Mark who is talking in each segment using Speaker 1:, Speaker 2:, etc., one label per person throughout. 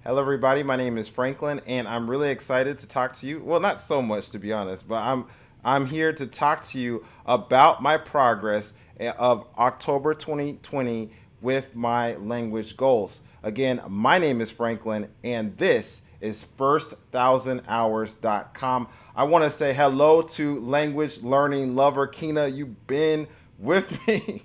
Speaker 1: Hello, everybody. My name is Franklin, and I'm really excited to talk to you. Well, not so much to be honest, but I'm here to talk to you about my progress of October 2020 with my language goals. Again, my name is Franklin, and this is first 1000hours.com. I want to say hello to language learning lover Kina. You've been with me,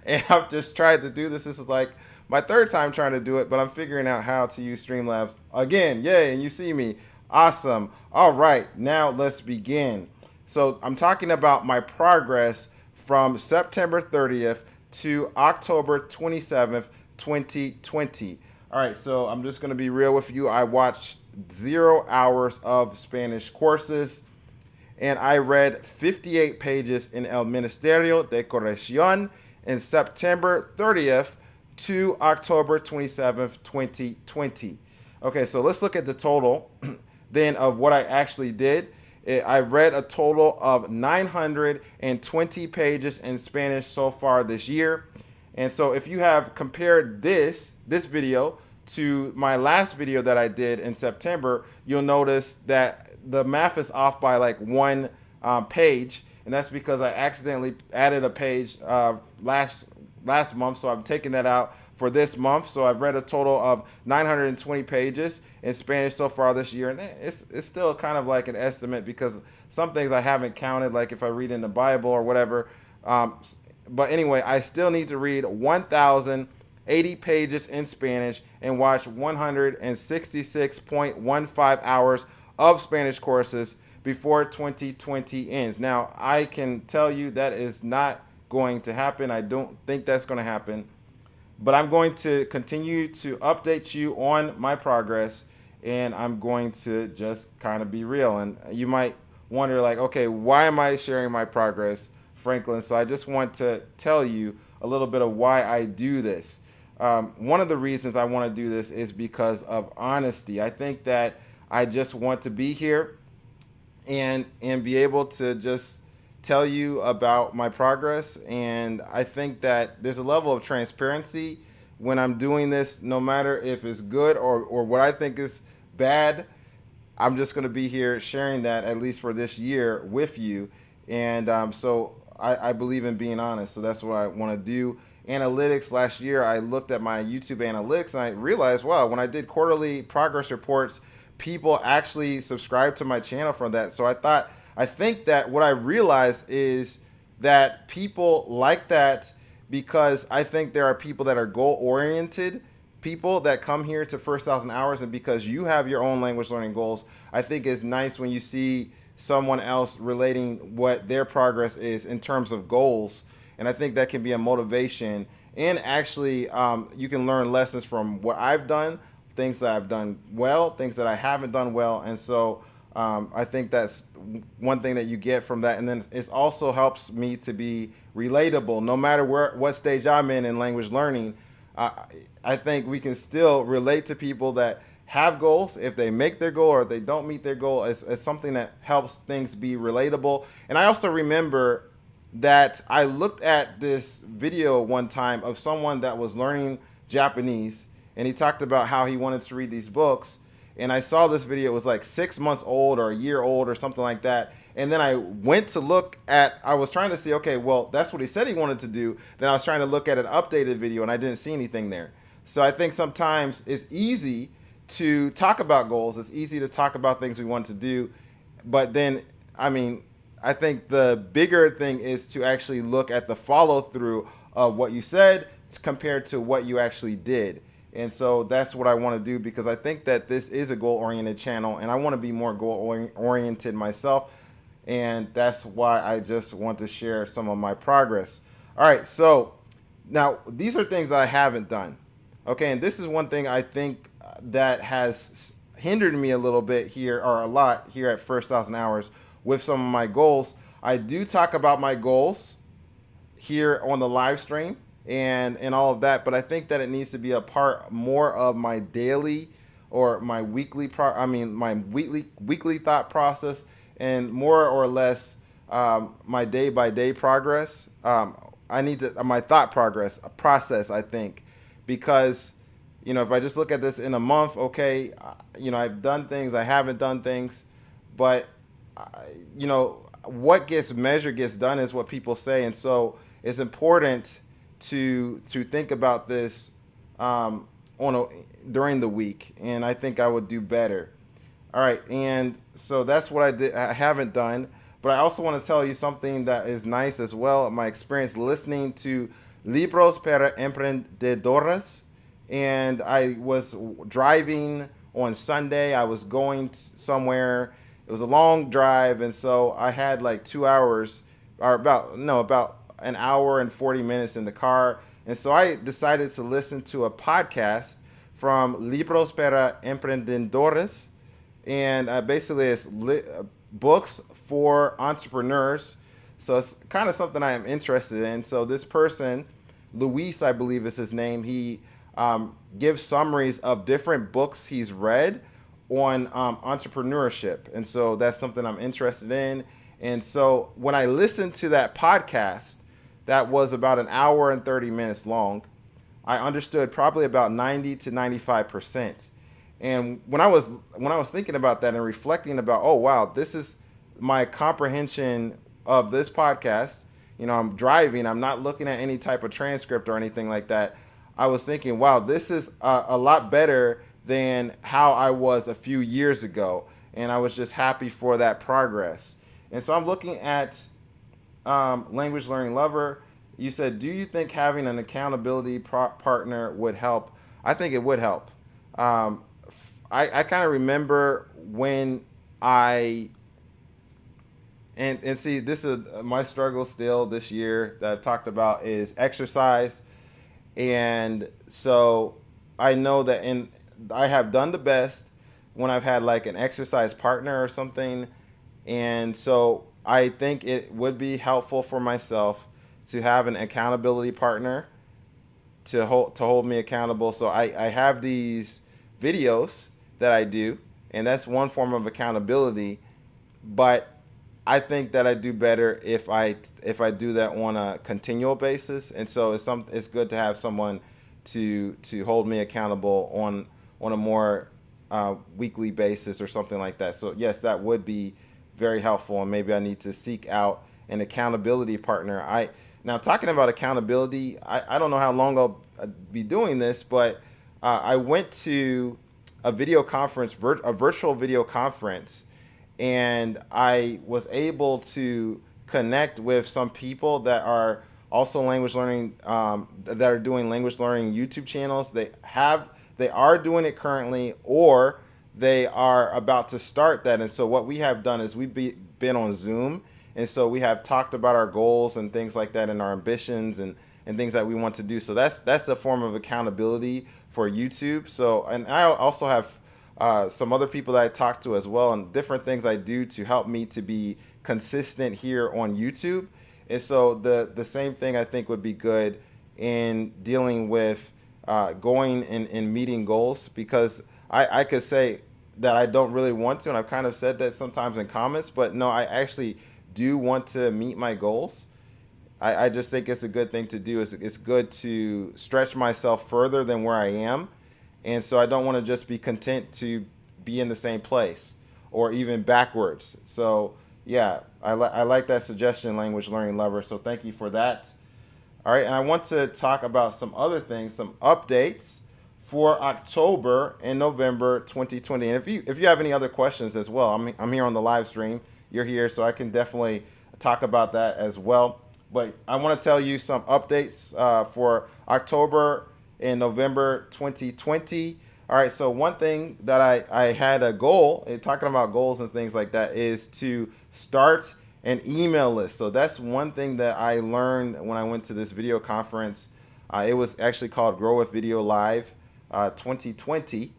Speaker 1: and I've just tried to do this. This is like my third time trying to do it, but I'm figuring out how to use Streamlabs again. Yay, and you see me. Awesome. All right, now let's begin. So I'm talking about my progress from September 30th to October 27th, 2020. All right, so I'm just going to be real with you. I watched 0 hours of Spanish courses and I read 58 pages in El Ministerio de Corrección in September 30th to October 27th, 2020. Okay, so let's look at the total then of what I actually did. I read a total of 920 pages in Spanish so far this year. And so if you have compared this video to my last video that I did in September, you'll notice that the math is off by like one page, and that's because I accidentally added a page last month, so I'm taking that out for this month. So I've read a total of 920 pages in Spanish so far this year, and it's still kind of like an estimate because some things I haven't counted, like if I read in the Bible or whatever. But anyway, I still need to read 1,080 pages in Spanish and watch 166.15 hours of Spanish courses before 2020 ends. Now, I can tell you that is not going to happen. I don't think that's going to happen. But I'm going to continue to update you on my progress, and I'm going to just kind of be real. And you might wonder, like, okay, why am I sharing my progress, Franklin? So I just want to tell you a little bit of why I do this. One of the reasons I want to do this is because of honesty. I think that I just want to be here and be able to just tell you about my progress. And I think that there's a level of transparency when I'm doing this, no matter if it's good or what I think is bad. I'm just going to be here sharing that, at least for this year, with you. And so I believe in being honest. So that's what I want to do. Analytics last year, I looked at my YouTube analytics and I realized, wow, when I did quarterly progress reports, people actually subscribed to my channel from that. So I think that what I realized is that people like that because I think there are people that are goal-oriented, people that come here to First 1000 Hours, and because you have your own language learning goals, I think it's nice when you see someone else relating what their progress is in terms of goals. And I think that can be a motivation. And actually, you can learn lessons from what I've done, things that I've done well, things that I haven't done well. And so I think that's one thing that you get from that. And then it also helps me to be relatable. No matter what stage I'm in language learning, I think we can still relate to people that have goals. If they make their goal or if they don't meet their goal, it's something that helps things be relatable. And I also remember that I looked at this video one time of someone that was learning Japanese, and he talked about how he wanted to read these books. And I saw this video, it was like 6 months old or a year old or something like that. And then I went to look at, I was trying to see, okay, well, that's what he said he wanted to do. Then I was trying to look at an updated video and I didn't see anything there. So I think sometimes it's easy to talk about goals. It's easy to talk about things we want to do. But then, I think the bigger thing is to actually look at the follow through of what you said compared to what you actually did. And so that's what I want to do, because I think that this is a goal-oriented channel and I want to be more goal-oriented myself. And that's why I just want to share some of my progress. All right, so now these are things that I haven't done. Okay, and this is one thing I think that has hindered me a little bit here, or a lot here at First 1000 Hours with some of my goals. I do talk about my goals here on the live stream and all of that, but I think that it needs to be a part more of my daily or my weekly my weekly thought process, and more or less my day-by-day progress. I need to my thought process, I think, because if I just look at this in a month, okay, I've done things, I haven't done things, but what gets measured gets done is what people say, and so it's important to think about this on during the week, and I think I would do better. All right, and so that's what I haven't done, but I also want to tell you something that is nice as well. My experience listening to Libros para Emprendedores, and I was driving on Sunday. I was going somewhere. It was a long drive, and so I had like 2 hours, or about an hour and 40 minutes in the car. And so I decided to listen to a podcast from Libros para Emprendedores, and basically it's books for entrepreneurs. So it's kind of something I am interested in. So this person, Luis, I believe is his name, he gives summaries of different books he's read on entrepreneurship. And so that's something I'm interested in. And so when I listened to that podcast, that was about an hour and 30 minutes long, I understood probably about 90 to 95%. And when I was thinking about that and reflecting about, oh wow, this is my comprehension of this podcast. I'm driving, I'm not looking at any type of transcript or anything like that. I was thinking, wow, this is a lot better than how I was a few years ago. And I was just happy for that progress. And so I'm looking at Language Learning Lover. You said, do you think having an accountability partner would help? I think it would help. I kind of remember when and see, this is my struggle still this year that I've talked about is exercise. And so I know that I have done the best when I've had like an exercise partner or something. And so I think it would be helpful for myself to have an accountability partner to hold me accountable. So I have these videos that I do, and that's one form of accountability. But I think that I do better if I do that on a continual basis, and so it's good to have someone to hold me accountable on a more weekly basis or something like that. So yes, that would be very helpful, and maybe I need to seek out an accountability partner. Now talking about accountability, I don't know how long I'll be doing this, but I went to a video conference, a virtual video conference, and I was able to connect with some people that are also language learning, that are doing language learning YouTube channels. They are doing it currently, or they are about to start that. And so what we have done is we've been on Zoom, and so we have talked about our goals and things like that, and our ambitions and things that we want to do. So that's a form of accountability for YouTube. So, and I also have some other people that I talk to as well, and different things I do to help me to be consistent here on YouTube. And so the same thing I think would be good in dealing with going and meeting goals, because I could say that I don't really want to, and I've kind of said that sometimes in comments, but no, I actually do want to meet my goals. I just think it's a good thing to do. It's good to stretch myself further than where I am. And so I don't want to just be content to be in the same place or even backwards. So yeah, I like that suggestion, Language Learning Lover. So thank you for that. All right, and I want to talk about some other things, some updates for October and November 2020. And if you have any other questions as well, I'm here on the live stream. You're here, so I can definitely talk about that as well. But I want to tell you some updates for October and November 2020. All right, so one thing that I had a goal, talking about goals and things like that, is to start an email list. So that's one thing that I learned when I went to this video conference. It was actually called Grow with Video Live 2020.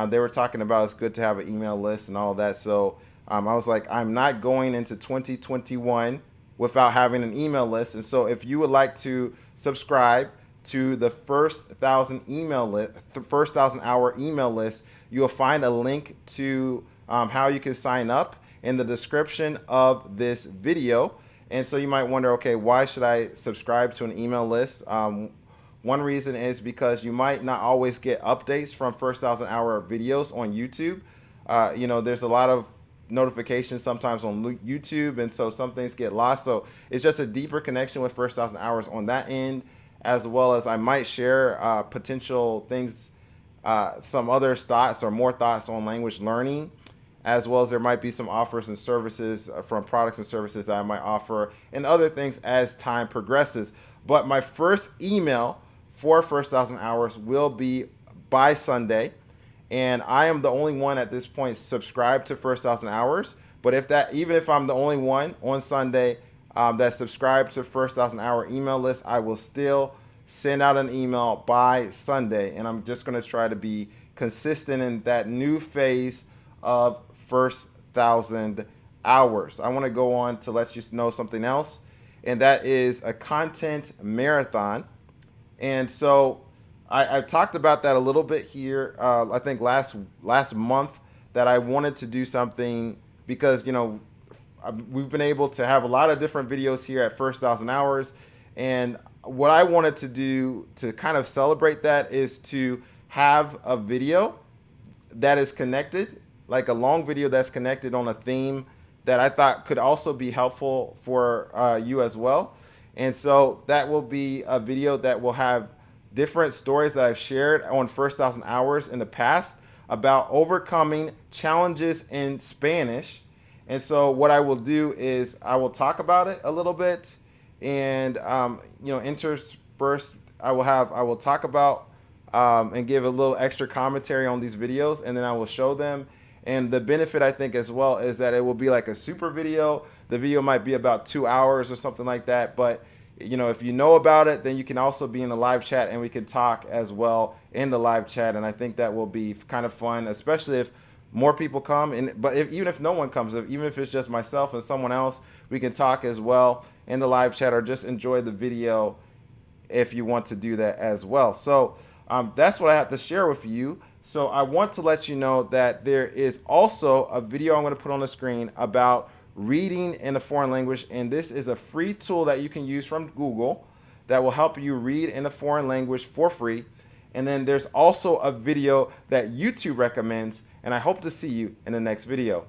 Speaker 1: They were talking about it's good to have an email list and all that. So I was like, I'm not going into 2021 without having an email list. And so if you would like to subscribe to the first 1,000 email list, the first 1,000-hour email list, you'll find a link to how you can sign up in the description of this video. And so you might wonder, okay, why should I subscribe to an email list? One reason is because you might not always get updates from First Thousand Hour videos on YouTube. There's a lot of notifications sometimes on YouTube, and so some things get lost. So it's just a deeper connection with First Thousand Hours on that end, as well as I might share potential things, some other thoughts or more thoughts on language learning, as well as there might be some offers and services from products and services that I might offer and other things as time progresses. But my first email for First Thousand Hours will be by Sunday. And I am the only one at this point subscribed to First Thousand Hours. But even if I'm the only one on Sunday that's subscribed to First Thousand Hour email list, I will still send out an email by Sunday. And I'm just going to try to be consistent in that new phase of First Thousand Hours. I want to go on to let you know something else, and that is a content marathon. And so I've talked about that a little bit here. I think last month that I wanted to do something because we've been able to have a lot of different videos here at First Thousand Hours, and what I wanted to do to kind of celebrate that is to have a video that is connected, like a long video that's connected on a theme that I thought could also be helpful for you as well. And so that will be a video that will have different stories that I've shared on First Thousand Hours in the past about overcoming challenges in Spanish. And so what I will do is I will talk about it a little bit, and interspersed I will talk about and give a little extra commentary on these videos, and then I will show them. And the benefit, I think, as well, is that it will be like a super video. The video might be about 2 hours or something like that. But, if you know about it, then you can also be in the live chat and we can talk as well in the live chat. And I think that will be kind of fun, especially if more people come. Even if no one comes, even if it's just myself and someone else, we can talk as well in the live chat or just enjoy the video if you want to do that as well. So that's what I have to share with you. So I want to let you know that there is also a video I'm going to put on the screen about reading in a foreign language. And this is a free tool that you can use from Google that will help you read in a foreign language for free. And then there's also a video that YouTube recommends. And I hope to see you in the next video.